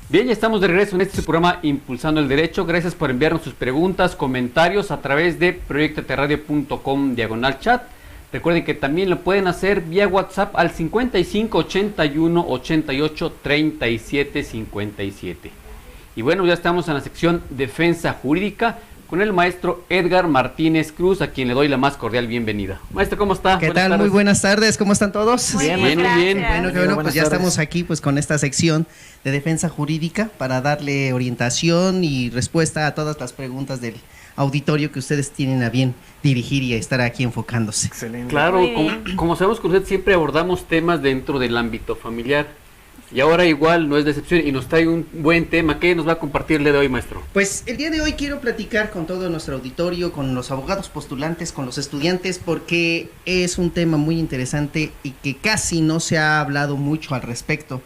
Bien, ya estamos de regreso en este programa Impulsando el Derecho. Gracias por enviarnos sus preguntas, comentarios a través de proyectaterradio.com/chat. Recuerden que también lo pueden hacer vía WhatsApp al 55 81 88 37 57. Y bueno, ya estamos en la sección Defensa Jurídica con el maestro Edgar Martínez Cruz, a quien le doy la más cordial bienvenida. Maestro, ¿cómo está? ¿Qué tal? Muy buenas tardes, ¿cómo están todos? Bien, muy bien. Bueno, pues ya estamos aquí pues con esta sección de defensa jurídica para darle orientación y respuesta a todas las preguntas del auditorio que ustedes tienen a bien dirigir y a estar aquí enfocándose. Excelente. Claro, como sabemos que usted siempre abordamos temas dentro del ámbito familiar. Y ahora igual no es de excepción y nos trae un buen tema. ¿Qué nos va a compartir el día de hoy, maestro? Pues el día de hoy quiero platicar con todo nuestro auditorio, con los abogados postulantes, con los estudiantes, porque es un tema muy interesante y que casi no se ha hablado mucho al respecto.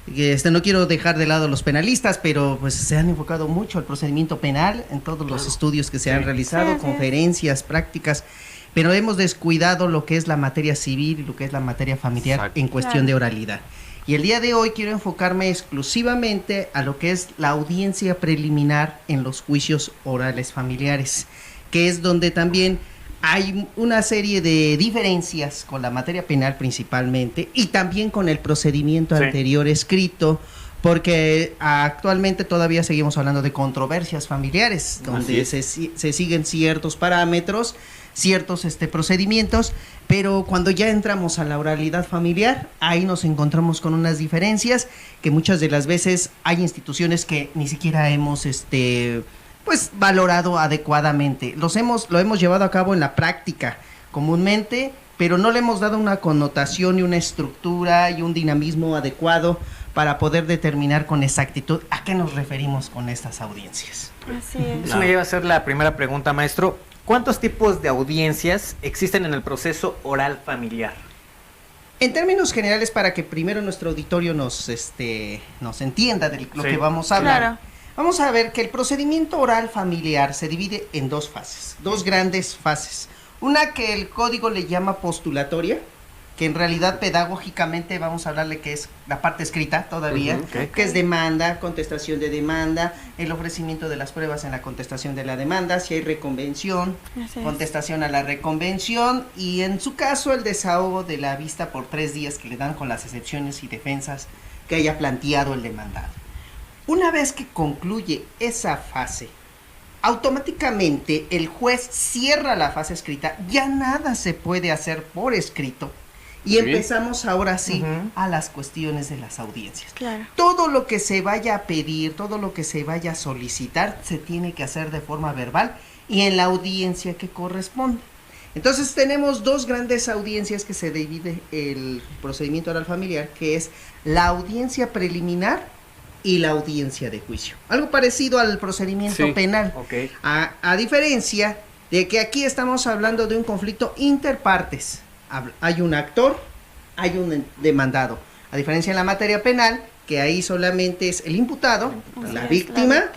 No quiero dejar de lado los penalistas, pero pues se han enfocado mucho al procedimiento penal en todos los estudios que se han realizado, conferencias, prácticas, pero hemos descuidado lo que es la materia civil y lo que es la materia familiar en cuestión de oralidad. Y el día de hoy quiero enfocarme exclusivamente a lo que es la audiencia preliminar en los juicios orales familiares, que es donde también hay una serie de diferencias con la materia penal principalmente y también con el procedimiento anterior escrito, porque actualmente todavía seguimos hablando de controversias familiares, donde se siguen ciertos parámetros, ciertos procedimientos, pero cuando ya entramos a la oralidad familiar, ahí nos encontramos con unas diferencias que muchas de las veces hay instituciones que ni siquiera hemos pues valorado adecuadamente. Lo hemos llevado a cabo en la práctica comúnmente, pero no le hemos dado una connotación y una estructura y un dinamismo adecuado para poder determinar con exactitud a qué nos referimos con estas audiencias. Así es. Eso me lleva a hacer la primera pregunta, maestro. ¿Cuántos tipos de audiencias existen en el proceso oral familiar? En términos generales, para que primero nuestro auditorio nos entienda de lo que vamos a hablar, claro. Vamos a ver que el procedimiento oral familiar se divide en dos fases, dos grandes fases. Una que el código le llama postulatoria, que en realidad pedagógicamente vamos a hablarle que es la parte escrita todavía, que es demanda, contestación de demanda, el ofrecimiento de las pruebas en la contestación de la demanda, si hay reconvención, contestación a la reconvención y en su caso el desahogo de la vista por 3 días que le dan con las excepciones y defensas que haya planteado el demandado. Una vez que concluye esa fase, automáticamente el juez cierra la fase escrita, ya nada se puede hacer por escrito. Y empezamos ahora sí a las cuestiones de las audiencias. Claro. Todo lo que se vaya a pedir, todo lo que se vaya a solicitar, se tiene que hacer de forma verbal y en la audiencia que corresponde. Entonces tenemos dos grandes audiencias que se divide el procedimiento oral familiar, que es la audiencia preliminar y la audiencia de juicio. Algo parecido al procedimiento penal. A diferencia de que aquí estamos hablando de un conflicto interpartes. Hay un actor, hay un demandado. A diferencia en la materia penal, que ahí solamente es el imputado, la víctima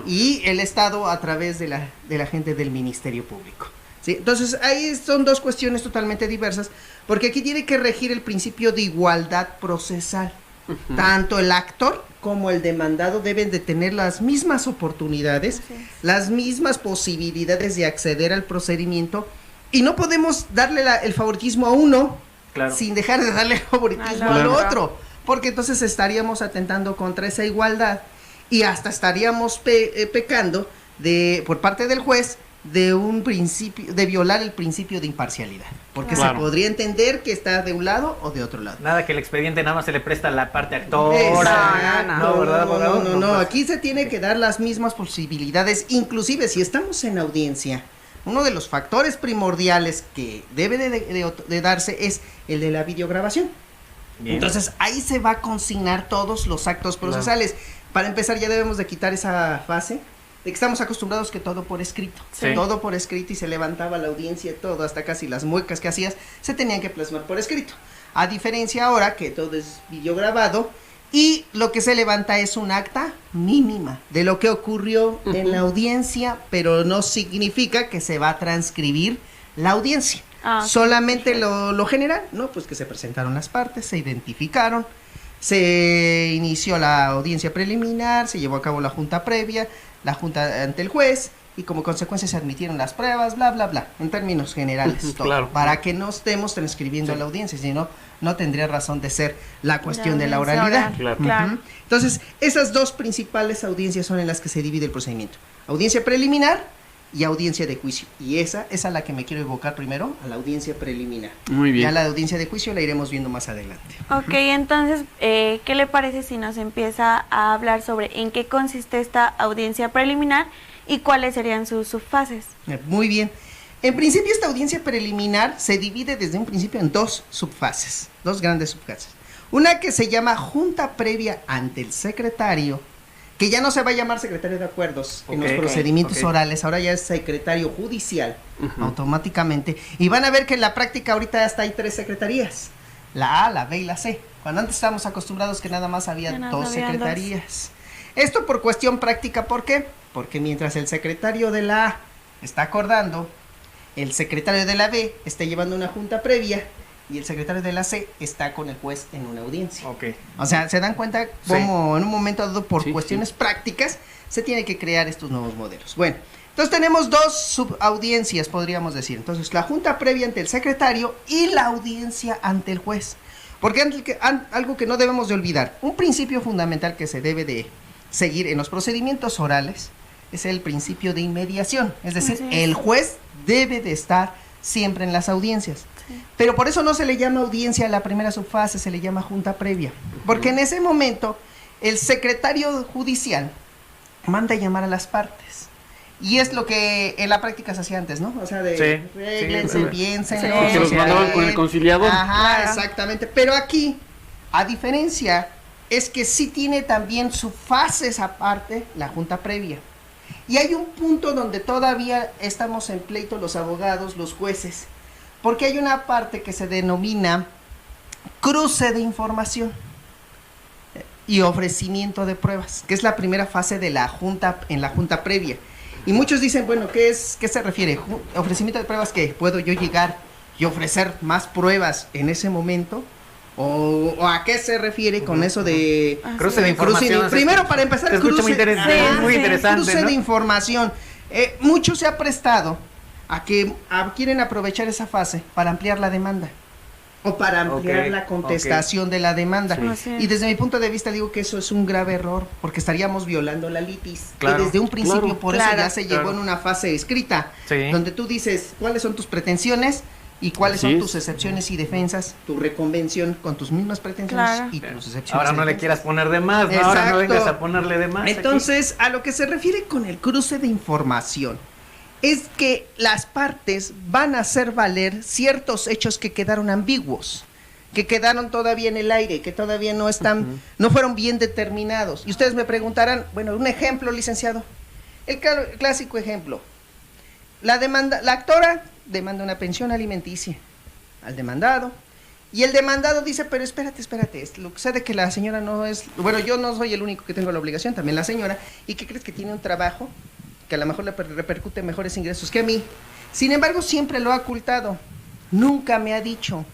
y el Estado a través de la gente del Ministerio Público. ¿Sí? Entonces ahí son dos cuestiones totalmente diversas, porque aquí tiene que regir el principio de igualdad procesal. Tanto el actor como el demandado deben de tener las mismas oportunidades, las mismas posibilidades de acceder al procedimiento. Y no podemos darle el favoritismo a uno sin dejar de darle el favoritismo al otro, porque entonces estaríamos atentando contra esa igualdad y hasta estaríamos pecando por parte del juez de un principio, de violar el principio de imparcialidad, porque se podría entender que está de un lado o de otro lado. Nada que el expediente nada más se le presta a la parte actora. No, aquí se tiene que dar las mismas posibilidades, inclusive si estamos en audiencia. Uno de los factores primordiales que debe de darse es el de la videograbación. Entonces ahí se va a consignar todos los actos procesales. Para empezar ya debemos de quitar esa fase de que estamos acostumbrados que todo por escrito. Todo por escrito y se levantaba la audiencia, todo, hasta casi las muecas que hacías, se tenían que plasmar por escrito. A diferencia ahora que todo es videograbado y lo que se levanta es un acta mínima de lo que ocurrió en la audiencia, pero no significa que se va a transcribir la audiencia. Solamente lo general, ¿no? Pues que se presentaron las partes, se identificaron, se inició la audiencia preliminar, se llevó a cabo la junta previa, la junta ante el juez, y como consecuencia se admitieron las pruebas, bla, bla, bla, en términos generales, todo, claro. para que no estemos transcribiendo la audiencia, sino no tendría razón de ser la cuestión de la oralidad. Claro. Entonces, esas dos principales audiencias son en las que se divide el procedimiento: audiencia preliminar y audiencia de juicio. Y esa es a la que me quiero evocar primero, a la audiencia preliminar. Muy bien. Ya la audiencia de juicio la iremos viendo más adelante. Ok, entonces, ¿qué le parece si nos empieza a hablar sobre en qué consiste esta audiencia preliminar y cuáles serían sus subfases? Muy bien. En principio, esta audiencia preliminar se divide desde un principio en dos subfases, dos grandes subfases. Una que se llama junta previa ante el secretario, que ya no se va a llamar secretario de acuerdos en los procedimientos orales, ahora ya es secretario judicial, automáticamente. Y van a ver que en la práctica ahorita hasta hay 3 secretarías, la A, la B y la C, cuando antes estábamos acostumbrados que nada más había 2 secretarías. Esto por cuestión práctica, ¿por qué? Porque mientras el secretario de la A está acordando, el secretario de la B está llevando una junta previa y el secretario de la C está con el juez en una audiencia. O sea, ¿se dan cuenta cómo en un momento dado, por cuestiones prácticas, se tiene que crear estos nuevos modelos? Bueno, entonces tenemos 2 subaudiencias, podríamos decir. Entonces, la junta previa ante el secretario y la audiencia ante el juez. Porque algo que no debemos de olvidar, un principio fundamental que se debe de seguir en los procedimientos orales es el principio de inmediación. Es decir, el juez debe de estar siempre en las audiencias. Pero por eso no se le llama audiencia a la primera subfase, se le llama junta previa. Porque en ese momento el secretario judicial manda a llamar a las partes. Y es lo que en la práctica se hacía antes, ¿no? O sea, arréglense, piénsenlo. Que los mandaban con el conciliador. Ajá, exactamente. Pero aquí, a diferencia, es que sí tiene también subfases aparte la junta previa. Y hay un punto donde todavía estamos en pleito los abogados, los jueces, porque hay una parte que se denomina cruce de información y ofrecimiento de pruebas, que es la primera fase de la junta, en la junta previa. Y muchos dicen, bueno, ¿qué se refiere? ¿Ofrecimiento de pruebas que puedo yo llegar y ofrecer más pruebas en ese momento? ¿O a qué se refiere con eso de cruce de información? Primero, para empezar, cruce muy interesante, cruce ¿no? de información. Mucho se ha prestado a que quieren aprovechar esa fase para ampliar la demanda o para ampliar la contestación de la demanda. Y desde mi punto de vista digo que eso es un grave error, porque estaríamos violando la litis. Y desde un principio, por eso ya se llegó en una fase escrita, donde tú dices cuáles son tus pretensiones y cuáles son tus excepciones y defensas, tu reconvención con tus mismas pretensiones y tus excepciones. Ahora no le quieras poner de más, ¿no? Ahora no vengas a ponerle de más. Entonces, a lo que se refiere con el cruce de información, es que las partes van a hacer valer ciertos hechos que quedaron ambiguos, que quedaron todavía en el aire, que todavía no están, no fueron bien determinados. Y ustedes me preguntarán, bueno, un ejemplo, licenciado. El clásico ejemplo. La actora demanda una pensión alimenticia al demandado, y el demandado dice, pero espérate, lo que sucede que la señora no es, bueno, yo no soy el único que tengo la obligación, también la señora, y que crees que tiene un trabajo que a lo mejor le repercute mejores ingresos que a mí. Sin embargo, siempre lo ha ocultado. Nunca me ha dicho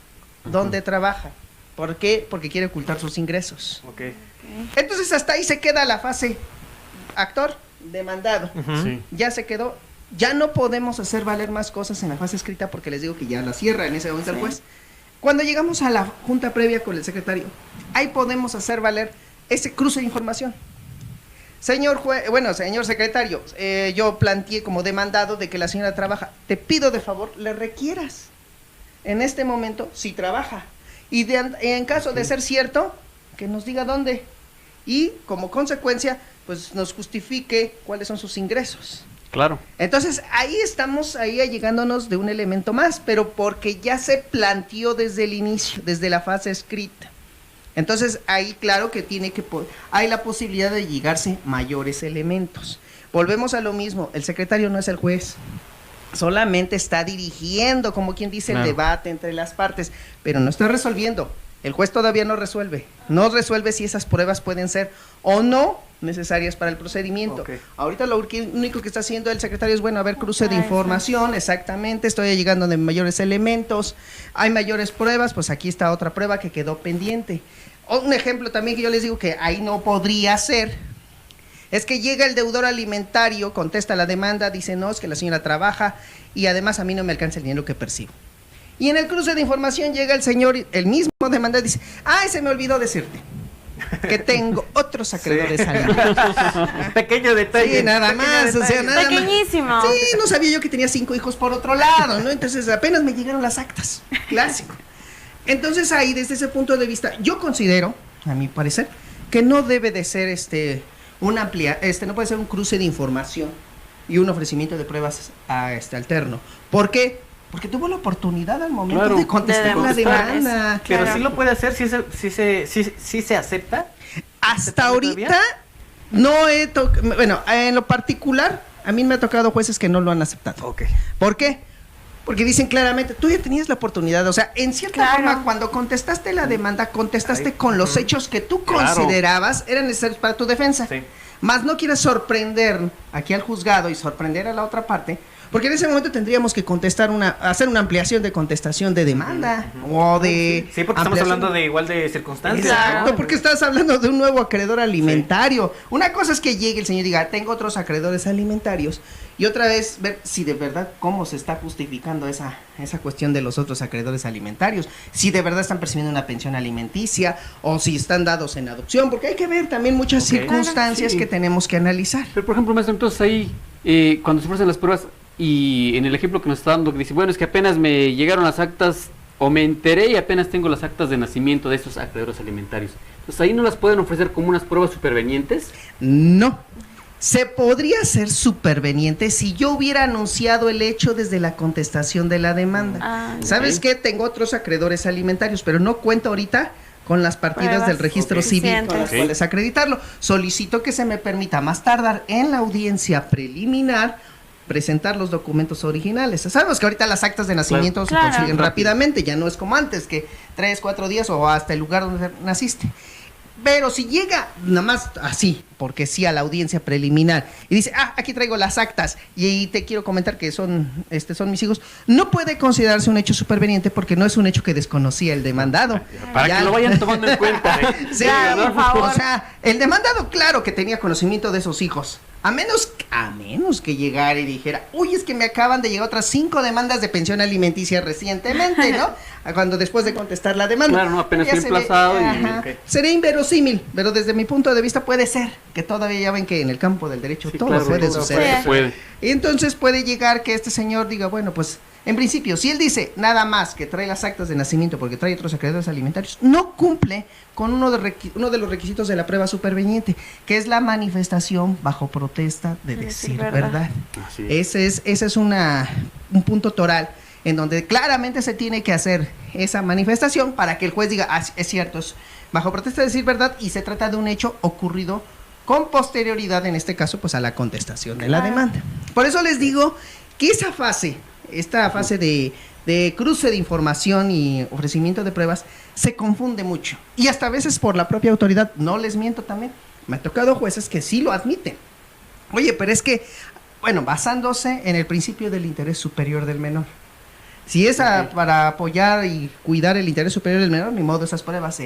dónde trabaja. ¿Por qué? Porque quiere ocultar sus ingresos. Entonces, hasta ahí se queda la fase actor, demandado. Ya se quedó. Ya no podemos hacer valer más cosas en la fase escrita porque les digo que ya la cierra en ese momento el juez. Cuando llegamos a la junta previa con el secretario, ahí podemos hacer valer ese cruce de información. Señor secretario, yo planteé como demandado de que la señora trabaja. Te pido de favor, le requieras en este momento si trabaja. Y en caso de ser cierto, que nos diga dónde. Y como consecuencia, pues nos justifique cuáles son sus ingresos. Claro. Entonces, ahí estamos, allegándonos de un elemento más, pero porque ya se planteó desde el inicio, desde la fase escrita. Entonces, ahí claro que hay la posibilidad de llegarse mayores elementos. Volvemos a lo mismo, el secretario no es el juez, solamente está dirigiendo, como quien dice, el debate entre las partes, pero no está resolviendo. El juez todavía no resuelve si esas pruebas pueden ser o no necesarias para el procedimiento. Okay. Ahorita lo único que está haciendo el secretario es, bueno, a ver, cruce de información, exactamente, estoy llegando de mayores elementos, hay mayores pruebas, pues aquí está otra prueba que quedó pendiente. Un ejemplo también que yo les digo que ahí no podría ser, es que llega el deudor alimentario, contesta la demanda, dice, no, es que la señora trabaja y además a mí no me alcanza el dinero que percibo. Y en el cruce de información llega el señor, el mismo demandante, dice, ay, se me olvidó decirte que tengo otros acreedores alimentarios. Pequeño detalle. Sí, nada más, detalle. o sea, nada más. Pequeñísimo. Sí, no sabía yo que tenía 5 hijos por otro lado, ¿no? Entonces apenas me llegaron las actas, clásico. Entonces ahí, desde ese punto de vista, yo considero, a mi parecer, que no debe de ser no puede ser un cruce de información y un ofrecimiento de pruebas alterno. ¿Por qué? Porque tuvo la oportunidad al momento de contestar la demanda. Pero sí lo puede hacer, sí se acepta. Hasta ahorita no bueno, en lo particular, a mí me ha tocado jueces que no lo han aceptado. Okay. ¿Por qué? Porque dicen claramente, tú ya tenías la oportunidad, o sea, en cierta forma, cuando contestaste la demanda, contestaste con los hechos que tú considerabas eran necesarios para tu defensa. Sí. Más no quieres sorprender aquí al juzgado y sorprender a la otra parte, porque en ese momento tendríamos que hacer una ampliación de contestación de demanda o de... Sí, porque estamos hablando de igual de circunstancias. Exacto, ¿no? porque estás hablando de un nuevo acreedor alimentario. Sí. Una cosa es que llegue el señor y diga, tengo otros acreedores alimentarios, y otra vez ver si de verdad cómo se está justificando esa cuestión de los otros acreedores alimentarios, si de verdad están percibiendo una pensión alimenticia o si están dados en adopción, porque hay que ver también muchas circunstancias que tenemos que analizar. Pero por ejemplo, maestro, entonces ahí, cuando se ofrecen las pruebas, y en el ejemplo que nos está dando, que dice, bueno, es que apenas me llegaron las actas, o me enteré y apenas tengo las actas de nacimiento de estos acreedores alimentarios. Entonces, ¿ahí no las pueden ofrecer como unas pruebas supervenientes? No. Se podría ser superveniente si yo hubiera anunciado el hecho desde la contestación de la demanda. ¿Sabes qué? Tengo otros acreedores alimentarios, pero no cuento ahorita con las partidas pruebas del registro civil con las cuales acreditarlo. Solicito que se me permita más tardar en la audiencia preliminar presentar los documentos originales. Sabemos que ahorita las actas de nacimiento se consiguen rápidamente, ya no es como antes, que 3, 4 días o hasta el lugar donde naciste. Pero si llega nada más así, porque sí, a la audiencia preliminar, y dice, aquí traigo las actas, y te quiero comentar que son mis hijos, no puede considerarse un hecho superveniente porque no es un hecho que desconocía el demandado. Para que lo vayan tomando en cuenta. Sí, por favor. O sea, el demandado, claro que tenía conocimiento de esos hijos. A menos que llegara y dijera, uy, es que me acaban de llegar otras 5 demandas de pensión alimenticia recientemente, ¿no? Cuando después de contestar la demanda. Claro, no, apenas fue emplazado. Sería inverosímil, pero desde mi punto de vista puede ser, que todavía ya ven que en el campo del derecho todo puede suceder. Puede. Y entonces puede llegar que este señor diga, bueno, pues, en principio, si él dice nada más que trae las actas de nacimiento porque trae otros acreedores alimentarios, no cumple con uno de los requisitos de la prueba superveniente, que es la manifestación bajo protesta de decir verdad. Ese es un punto toral en donde claramente se tiene que hacer esa manifestación para que el juez diga, es cierto, es bajo protesta de decir verdad y se trata de un hecho ocurrido con posterioridad, en este caso, pues a la contestación de la demanda. Por eso les digo que esta fase de cruce de información y ofrecimiento de pruebas se confunde mucho. Y hasta a veces por la propia autoridad, no les miento también, me ha tocado jueces que sí lo admiten. Oye, pero es que, bueno, basándose en el principio del interés superior del menor. Si es para apoyar y cuidar el interés superior del menor, ni modo, esas pruebas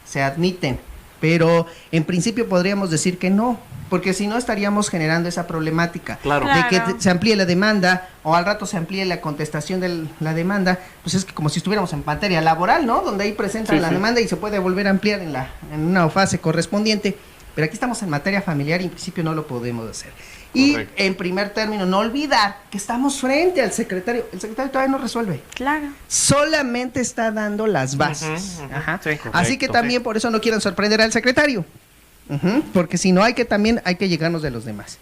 se admiten. Pero en principio podríamos decir que no, porque si no estaríamos generando esa problemática de que se amplíe la demanda o al rato se amplíe la contestación de la demanda, pues es que como si estuviéramos en materia laboral, ¿no? Donde ahí presentan la demanda y se puede volver a ampliar en una fase correspondiente, pero aquí estamos en materia familiar y en principio no lo podemos hacer. Y en primer término, no olvidar que estamos frente al secretario. El secretario todavía no resuelve. Claro. Solamente está dando las bases. Así que también por eso no quieren sorprender al secretario. Porque si no hay que llegarnos de los demás.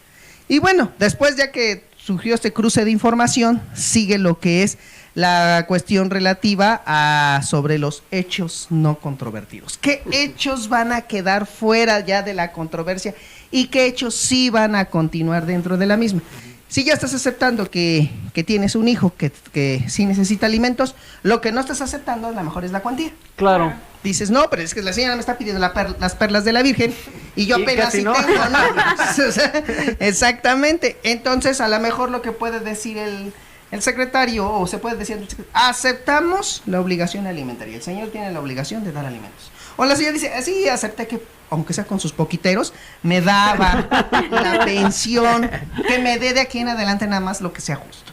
Y bueno, después ya que surgió este cruce de información, sigue lo que es la cuestión relativa sobre los hechos no controvertidos. ¿Qué hechos van a quedar fuera ya de la controversia y qué hechos sí van a continuar dentro de la misma? Si ya estás aceptando que tienes un hijo que sí necesita alimentos, lo que no estás aceptando a lo mejor es la cuantía. Claro. Dices, no, pero es que la señora me está pidiendo las perlas de la Virgen y yo apenas sí tengo, ¿no? O sea, exactamente. Entonces, a lo mejor lo que puede decir el secretario, o se puede decir, aceptamos la obligación alimentaria. El señor tiene la obligación de dar alimentos. O la señora dice, sí, acepté que, aunque sea con sus poquiteros, me daba la pensión, que me dé de aquí en adelante nada más lo que sea justo.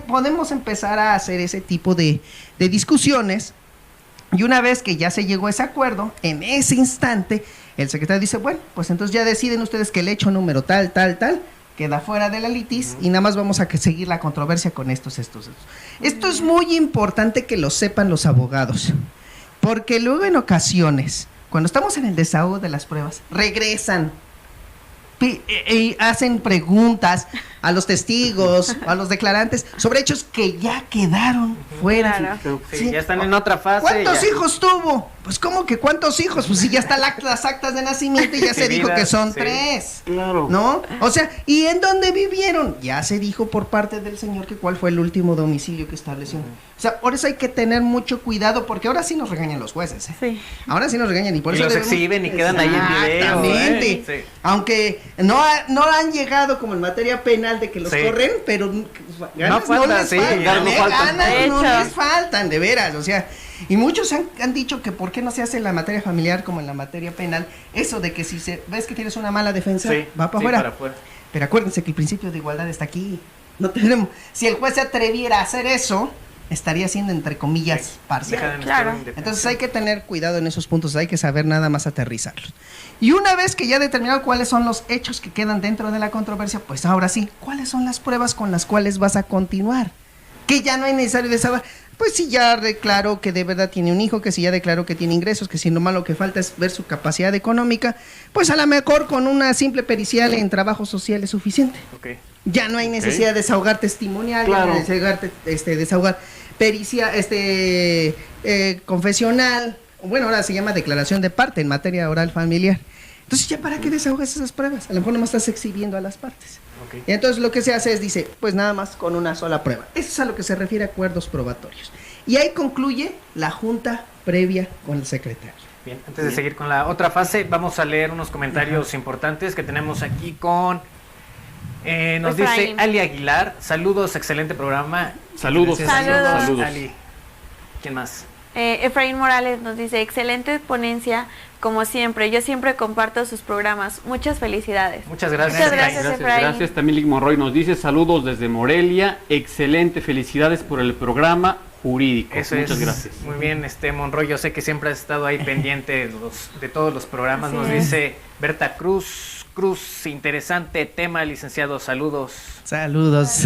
Podemos empezar a hacer ese tipo de discusiones, y una vez que ya se llegó a ese acuerdo, en ese instante, el secretario dice, bueno, pues entonces ya deciden ustedes que el hecho número tal, queda fuera de la litis, y nada más vamos a seguir la controversia con estos. Esto es muy importante que lo sepan los abogados, porque luego en ocasiones, cuando estamos en el desahogo de las pruebas, regresan y hacen preguntas a los testigos, a los declarantes, sobre hechos que ya quedaron fuera. Claro. Sí, ya están en otra fase. ¿Cuántos hijos tuvo? Pues ¿cómo que cuántos hijos? Pues si ya están las actas de nacimiento y ya se dijo que son 3. Claro. ¿No? O sea, ¿y en dónde vivieron? Ya se dijo por parte del señor que cuál fue el último domicilio que estableció. O sea, por eso hay que tener mucho cuidado, porque ahora sí nos regañan los jueces. Sí. Ahora sí nos regañan y por eso los exhiben y quedan ahí en video. Exactamente. Sí. Aunque no han llegado como en materia penal de que los corren, pero ganas no les faltan, de veras, o sea, y muchos han dicho que por qué no se hace en la materia familiar como en la materia penal, eso de que si ves que tienes una mala defensa, va para afuera. Pero acuérdense que el principio de igualdad está aquí. No tenemos, si el juez se atreviera a hacer eso, estaría siendo entre comillas parcial. Claro. Entonces hay que tener cuidado en esos puntos, hay que saber nada más aterrizarlos. Y una vez que ya determinado cuáles son los hechos que quedan dentro de la controversia, pues ahora sí, ¿cuáles son las pruebas con las cuales vas a continuar? Que ya no es necesario desahogar. Pues si ya declaró que de verdad tiene un hijo, que si ya declaró que tiene ingresos, que si lo malo que falta es ver su capacidad económica, pues a lo mejor con una simple pericial en trabajo social es suficiente. Okay. Ya no hay necesidad de desahogar testimonial, ya no hay necesidad de desahogar pericia, confesional, bueno, ahora se llama declaración de parte en materia oral familiar. Entonces, ¿ya para qué desahogas esas pruebas? A lo mejor nomás estás exhibiendo a las partes. Okay. Y entonces lo que se hace es, dice, pues nada más con una sola prueba. Eso es a lo que se refiere a acuerdos probatorios. Y ahí concluye la junta previa con el secretario. Bien, antes de seguir con la otra fase, vamos a leer unos comentarios importantes que tenemos aquí con... nos dice Ali Aguilar, saludos, excelente programa. Saludos. Ali. ¿Quién más? Efraín Morales nos dice, excelente ponencia, como siempre, yo siempre comparto sus programas, muchas felicidades. Muchas gracias. Muchas gracias, Efraín. Gracias, también Lick Monroy nos dice, saludos desde Morelia, excelente, felicidades por el programa jurídico. Muchas gracias. Muy bien, Monroy, yo sé que siempre has estado ahí pendiente de todos los programas. Así nos dice Berta Cruz, interesante tema, licenciado, saludos. Saludos.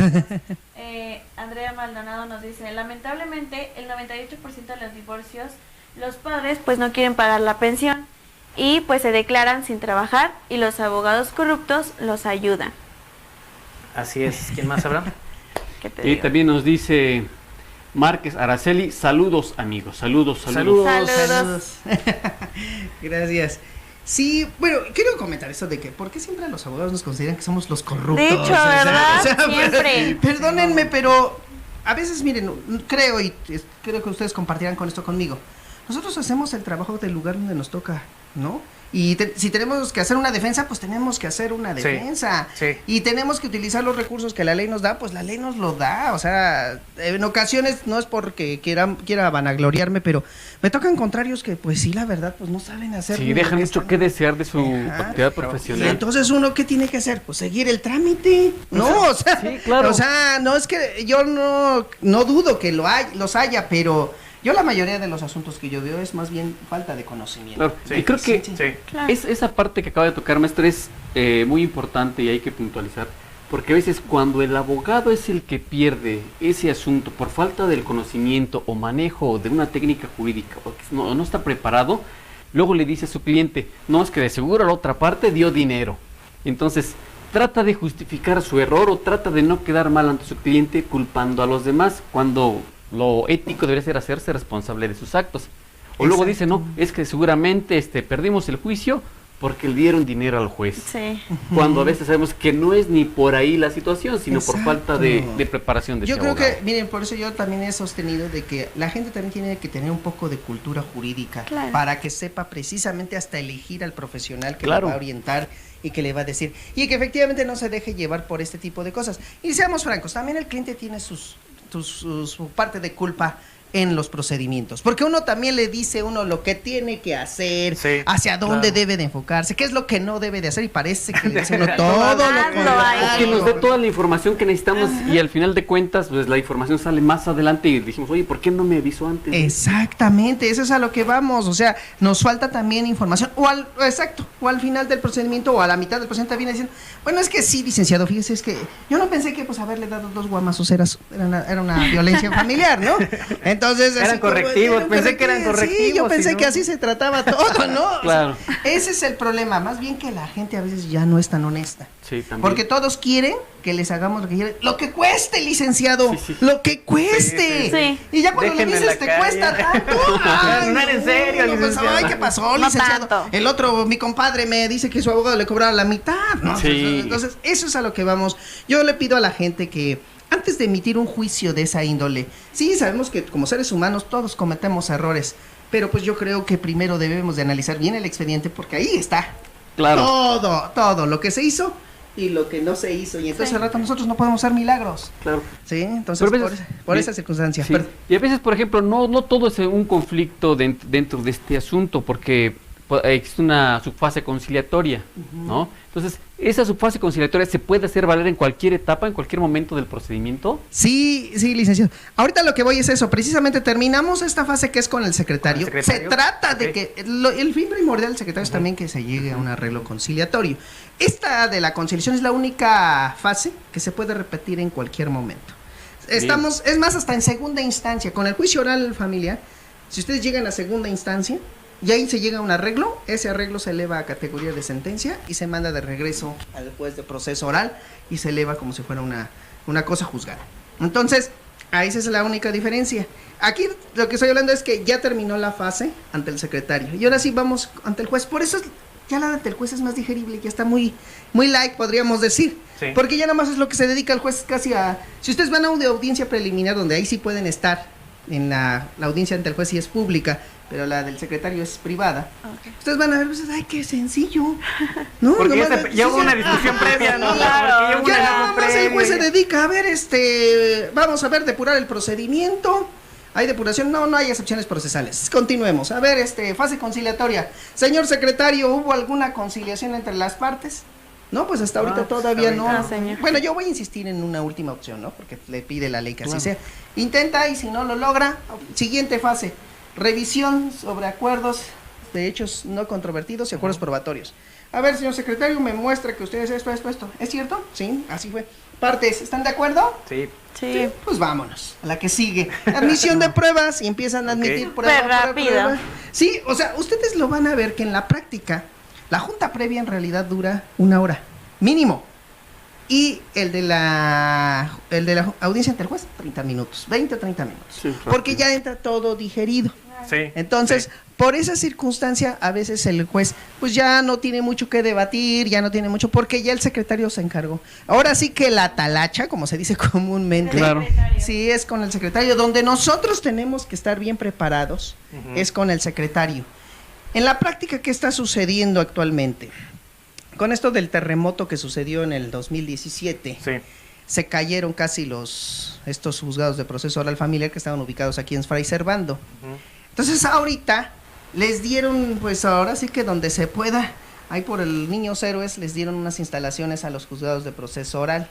Andrea Maldonado nos dice, lamentablemente el 98% de los divorcios, los padres pues no quieren pagar la pensión y pues se declaran sin trabajar y los abogados corruptos los ayudan. Así es. ¿Quién más habrá? Y también nos dice Márquez Araceli, saludos amigos, saludos. Gracias. Sí, bueno, quiero comentar eso de que, ¿por qué siempre los abogados nos consideran que somos los corruptos? De hecho, ¿verdad? Siempre. Perdónenme, pero a veces, miren, creo que ustedes compartirán con esto conmigo. Nosotros hacemos el trabajo del lugar donde nos toca, ¿no? Y si tenemos que hacer una defensa, pues tenemos que hacer una defensa. Sí. Y tenemos que utilizar los recursos que la ley nos da, pues la ley nos lo da. O sea, en ocasiones no es porque quiera vanagloriarme, pero me tocan contrarios que, pues sí, la verdad, pues no saben hacer. Sí, dejan mucho que desear de su actividad profesional. Y entonces uno, ¿qué tiene que hacer? Pues seguir el trámite, ¿no? O sea, sí, claro. O sea, no es que yo no dudo que los haya, pero... Yo la mayoría de los asuntos que yo veo es más bien falta de conocimiento. Claro. Sí, y creo que claro. Esa parte que acaba de tocar, maestro, es muy importante y hay que puntualizar, porque a veces cuando el abogado es el que pierde ese asunto por falta del conocimiento o manejo de una técnica jurídica, porque no está preparado, luego le dice a su cliente, no, es que de seguro la otra parte dio dinero. Entonces, trata de justificar su error o trata de no quedar mal ante su cliente culpando a los demás, cuando... lo ético debería ser hacerse responsable de sus actos. O luego dice, no, es que seguramente perdimos el juicio porque le dieron dinero al juez. Sí. Cuando a veces sabemos que no es ni por ahí la situación, sino por falta de preparación de Yo ese creo abogado. que, miren, por eso yo también he sostenido de que la gente también tiene que tener un poco de cultura jurídica para que sepa precisamente hasta elegir al profesional que le va a orientar y que le va a decir, y que efectivamente no se deje llevar por este tipo de cosas. Y seamos francos, también el cliente tiene su parte de culpa en los procedimientos, porque uno también le dice lo que tiene que hacer, hacia dónde debe de enfocarse, qué es lo que no debe de hacer, y parece que le dice uno todo lo contrario. Que nos dé toda la información que necesitamos y al final de cuentas pues la información sale más adelante y dijimos, oye, ¿por qué no me avisó antes? Exactamente, eso es a lo que vamos, o sea, nos falta también información, o al final del procedimiento o a la mitad del procedimiento viene diciendo, bueno, es que sí, licenciado, fíjese, es que yo no pensé que pues haberle dado 2 guamazos era una violencia familiar, ¿no? Entonces, eran correctivos, pensé que eran correctivos. Sí, yo pensé que así se trataba todo, ¿no? Claro. O sea, ese es el problema, más bien que la gente a veces ya no es tan honesta. Sí, también. Porque todos quieren que les hagamos lo que quieren. Lo que cueste, licenciado. Lo que cueste. Sí. Y ya cuando Déjenme le dices, te cuesta tanto. Ay, no era en serio, licenciado. Ay, ¿qué pasó, licenciado? Tanto. El otro, mi compadre, me dice que su abogado le cobraba la mitad, ¿no? Sí. Entonces, eso es a lo que vamos. Yo le pido a la gente que antes de emitir un juicio de esa índole, sí, sabemos que como seres humanos todos cometemos errores, pero pues yo creo que primero debemos de analizar bien el expediente porque ahí está. Claro. Todo lo que se hizo y lo que no se hizo. Y entonces al rato nosotros no podemos hacer milagros. Claro. Sí, entonces por esa circunstancia. Sí. Y a veces, por ejemplo, no todo es un conflicto dentro de este asunto, porque existe una subfase conciliatoria, ¿no? Entonces, ¿esa subfase conciliatoria se puede hacer valer en cualquier etapa, en cualquier momento del procedimiento? Sí, licenciado. Ahorita lo que voy es eso, precisamente terminamos esta fase que es con el secretario. Se trata de que el fin primordial del secretario es también que se llegue a un arreglo conciliatorio. Esta de la conciliación es la única fase que se puede repetir en cualquier momento. Es más, hasta en segunda instancia, con el juicio oral familiar, si ustedes llegan a segunda instancia, y ahí se llega a un arreglo, ese arreglo se eleva a categoría de sentencia y se manda de regreso al juez de proceso oral y se eleva como si fuera una cosa juzgada. Entonces, ahí esa es la única diferencia. Aquí lo que estoy hablando es que ya terminó la fase ante el secretario y ahora sí vamos ante el juez. Por eso ya la ante el juez es más digerible, ya está muy light, podríamos decir. Sí. Porque ya nada más es lo que se dedica el juez casi a... Si ustedes van a una audiencia preliminar donde ahí sí pueden estar en la audiencia ante el juez sí es pública, pero la del secretario es privada. Ustedes van a ver, pues, ay, qué sencillo, ¿no? Porque ya hubo una discusión previa, ¿no? Claro. Ya nada más el juez se dedica a ver, vamos a ver, depurar el procedimiento. ¿Hay depuración? No hay excepciones procesales. Continuemos. A ver, fase conciliatoria. Señor secretario, ¿hubo alguna conciliación entre las partes? No, pues hasta ahorita todavía no. Bueno, yo voy a insistir en una última opción, ¿no? Porque le pide la ley que así sea. Intenta y si no lo logra, siguiente fase. Revisión sobre acuerdos de hechos no controvertidos y acuerdos probatorios. A ver, señor secretario, me muestra que ustedes esto. ¿Es cierto? Sí, así fue. Partes, ¿están de acuerdo? Sí. Pues vámonos, a la que sigue. Admisión de pruebas y empiezan a admitir prueba. Sí, o sea, ustedes lo van a ver que en la práctica, la junta previa en realidad dura 1 hora, mínimo. Y el de la audiencia ante el juez, 30 minutos, 20 o 30 minutos. Sí, porque ya entra todo digerido. Sí. Entonces, por esa circunstancia, a veces el juez, pues ya no tiene mucho que debatir, ya no tiene mucho, porque ya el secretario se encargó. Ahora sí que la talacha, como se dice comúnmente, sí es con el secretario. Donde nosotros tenemos que estar bien preparados, es con el secretario. En la práctica, ¿qué está sucediendo actualmente? Con esto del terremoto que sucedió en el 2017, se cayeron casi estos juzgados de proceso oral familiar que estaban ubicados aquí en Fray Servando. Entonces ahorita les dieron, pues ahora sí que donde se pueda, ahí por el Niños Héroes les dieron unas instalaciones a los juzgados de proceso oral,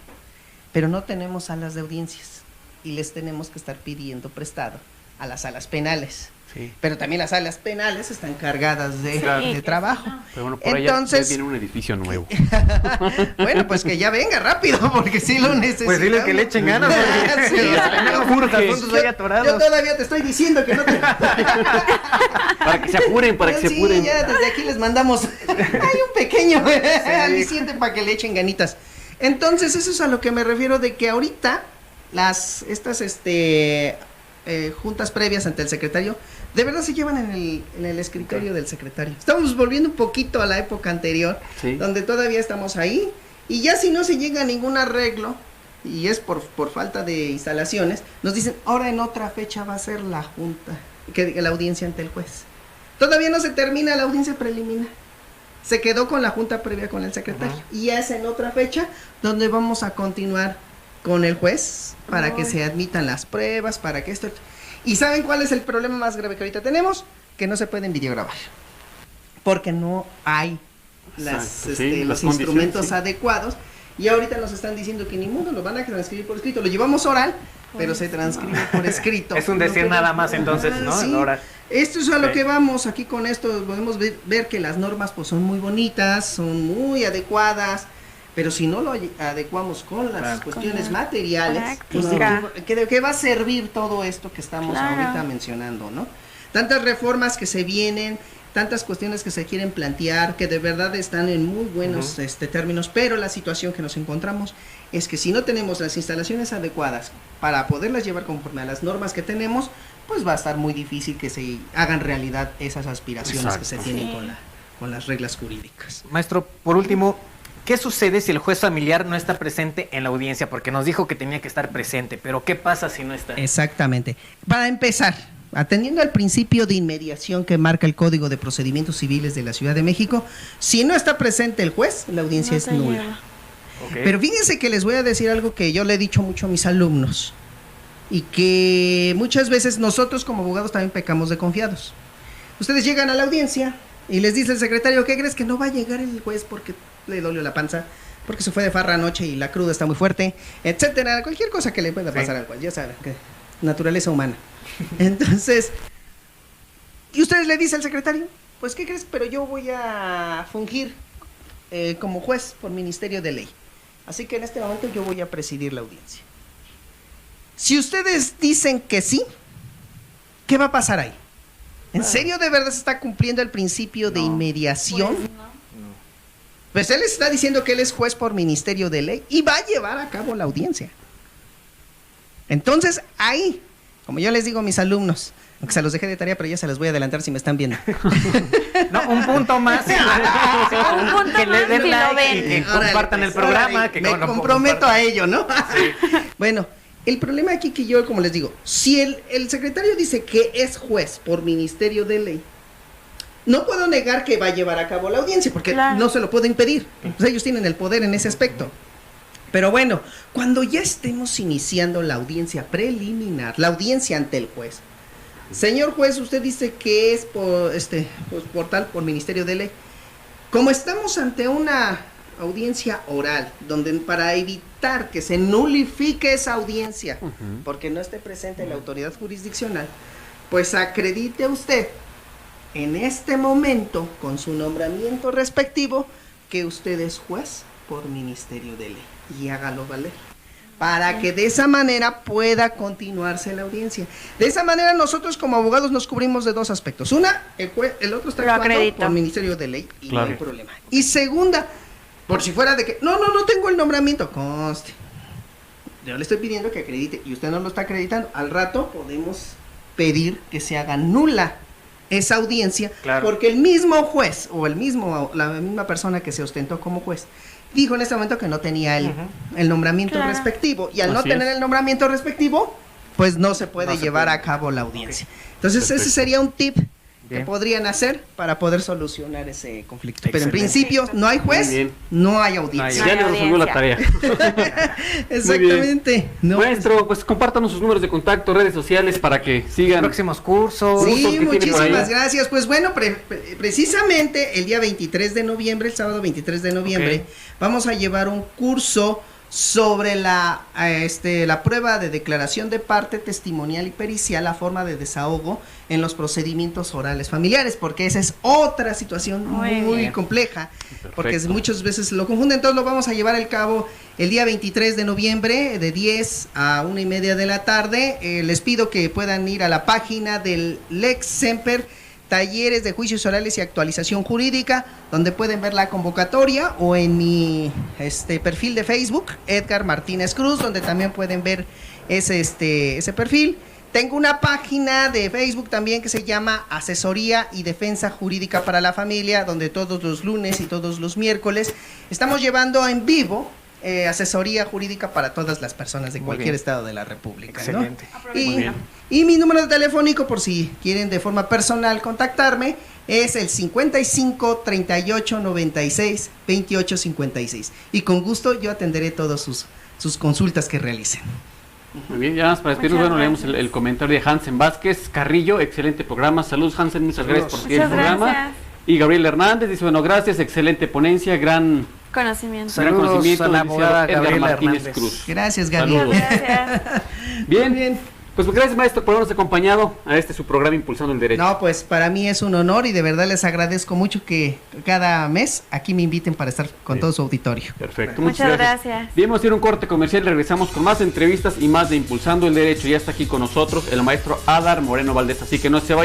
pero no tenemos salas de audiencias y les tenemos que estar pidiendo prestado a las salas penales. Sí. Pero también las salas penales están cargadas de trabajo. Pero bueno, por entonces ya viene un edificio nuevo. Bueno, pues que ya venga rápido, porque sí lo necesitamos. Pues dile que le echen ganas. Yo todavía te estoy diciendo que no te... Para que se apuren, Sí, ya desde aquí les mandamos hay un pequeño aliciente para que le echen ganitas. Entonces, eso es a lo que me refiero, de que ahorita estas juntas previas ante el secretario de verdad se llevan en el escritorio del secretario. Estamos volviendo un poquito a la época anterior, donde todavía estamos ahí, y ya si no se llega a ningún arreglo, y es por falta de instalaciones, nos dicen, ahora en otra fecha va a ser la junta, la audiencia ante el juez. Todavía no se termina la audiencia preliminar. Se quedó con la junta previa con el secretario. Y es en otra fecha donde vamos a continuar con el juez para que se admitan las pruebas, para que esto... ¿Y saben cuál es el problema más grave que ahorita tenemos? Que no se pueden videograbar. Porque no hay los instrumentos adecuados. Y ahorita nos están diciendo que ni modo, lo van a transcribir por escrito. Lo llevamos oral, pero se transcribe por escrito. Es un decir nada más entonces, ¿no? Sí. Esto es a lo que vamos. Aquí con esto podemos ver que las normas pues son muy bonitas, son muy adecuadas, pero si no lo adecuamos con las cuestiones materiales, pues ¿de qué va a servir todo esto que estamos ahorita mencionando, no? Tantas reformas que se vienen, tantas cuestiones que se quieren plantear, que de verdad están en muy buenos términos, pero la situación que nos encontramos es que si no tenemos las instalaciones adecuadas para poderlas llevar conforme a las normas que tenemos, pues va a estar muy difícil que se hagan realidad esas aspiraciones que se tienen con las reglas jurídicas. Maestro, por último, ¿qué sucede si el juez familiar no está presente en la audiencia? Porque nos dijo que tenía que estar presente, pero ¿qué pasa si no está? Exactamente. Para empezar, atendiendo al principio de inmediación que marca el Código de Procedimientos Civiles de la Ciudad de México, si no está presente el juez, la audiencia es nula. Pero fíjense que les voy a decir algo que yo le he dicho mucho a mis alumnos y que muchas veces nosotros como abogados también pecamos de confiados. Ustedes llegan a la audiencia y les dice el secretario, ¿qué crees? Que no va a llegar el juez porque le dolió la panza, porque se fue de farra anoche y la cruda está muy fuerte, etcétera, cualquier cosa que le pueda pasar al juez, ya saben, que naturaleza humana. Entonces, y ustedes le dicen al secretario, pues ¿qué crees? Pero yo voy a fungir como juez por ministerio de ley, así que en este momento yo voy a presidir la audiencia. Si ustedes dicen que sí, ¿qué va a pasar ahí? ¿En serio de verdad se está cumpliendo el principio de inmediación? Pues no. Pues él está diciendo que él es juez por ministerio de ley y va a llevar a cabo la audiencia. Entonces, ahí, como yo les digo a mis alumnos, aunque se los dejé de tarea, pero ya se los voy a adelantar si me están viendo. No, un punto más. Un punto que le den más, like y que compartan el programa. Que me comprometo a ello, ¿no? Bueno, el problema aquí que yo, como les digo, si el secretario dice que es juez por ministerio de ley, no puedo negar que va a llevar a cabo la audiencia, porque no se lo puedo impedir. Pues ellos tienen el poder en ese aspecto. Pero bueno, cuando ya estemos iniciando la audiencia preliminar, la audiencia ante el juez, señor juez, usted dice que es por ministerio de ley. Como estamos ante una audiencia oral, donde para evitar que se nulifique esa audiencia, porque no esté presente la autoridad jurisdiccional, pues acredite usted en este momento, con su nombramiento respectivo, que usted es juez por ministerio de ley, y hágalo valer, para que de esa manera pueda continuarse la audiencia. De esa manera nosotros como abogados nos cubrimos de dos aspectos. Una, el otro está actuando por ministerio de ley y no hay problema. Y segunda, por si fuera de que, no tengo el nombramiento, conste, yo le estoy pidiendo que acredite y usted no lo está acreditando, al rato podemos pedir que se haga nula esa audiencia, porque el mismo juez o la misma persona que se ostentó como juez dijo en este momento que no tenía el nombramiento respectivo, y al no tener el nombramiento respectivo, pues no se puede llevar a cabo la audiencia. Entonces ese sería un tip que podrían hacer para poder solucionar ese conflicto. Pero en principio no hay juez, no hay audiencia. Ya le resolvió la tarea. Exactamente. No. Maestro, pues compártanos sus números de contacto, redes sociales para que sigan. Próximos cursos. Sí, muchísimas gracias. Pues bueno, precisamente el día 23 de noviembre, el sábado 23 de noviembre, vamos a llevar un curso sobre la prueba de declaración de parte testimonial y pericial, la forma de desahogo en los procedimientos orales familiares, porque esa es otra situación muy compleja. Perfecto. Porque muchas veces lo confunden. Entonces lo vamos a llevar al cabo el día 23 de noviembre de 10 a 1:30 de la tarde. Les pido que puedan ir a la página del Lex Semper Talleres de Juicios Orales y Actualización Jurídica, donde pueden ver la convocatoria, o en mi perfil de Facebook, Edgar Martínez Cruz, donde también pueden ver ese perfil. Tengo una página de Facebook también que se llama Asesoría y Defensa Jurídica para la Familia, donde todos los lunes y todos los miércoles estamos llevando en vivo asesoría jurídica para todas las personas de cualquier estado de la República. Excelente. ¿No? Y mi número de telefónico, por si quieren de forma personal contactarme, es el 55 38 96 28 56. Y con gusto yo atenderé todas sus consultas que realicen. Muy bien, ya más para despedirnos, bueno, leemos el comentario de Hansen Vázquez Carrillo, excelente programa, saludos Hansen, muchas gracias por seguir el programa. Y Gabriel Hernández dice, bueno, gracias, excelente ponencia, gran conocimiento. Saludos a la abogada Edgar Martínez Hernández. Cruz. Gracias, Gabriel. Gracias. Bien, pues gracias maestro por habernos acompañado a su programa Impulsando el Derecho. No, pues para mí es un honor y de verdad les agradezco mucho que cada mes aquí me inviten para estar con todo su auditorio. Perfecto, muchas gracias. Bien, vamos a ir a un corte comercial y regresamos con más entrevistas y más de Impulsando el Derecho. Ya está aquí con nosotros el maestro Adar Moreno Valdés, así que no se vaya.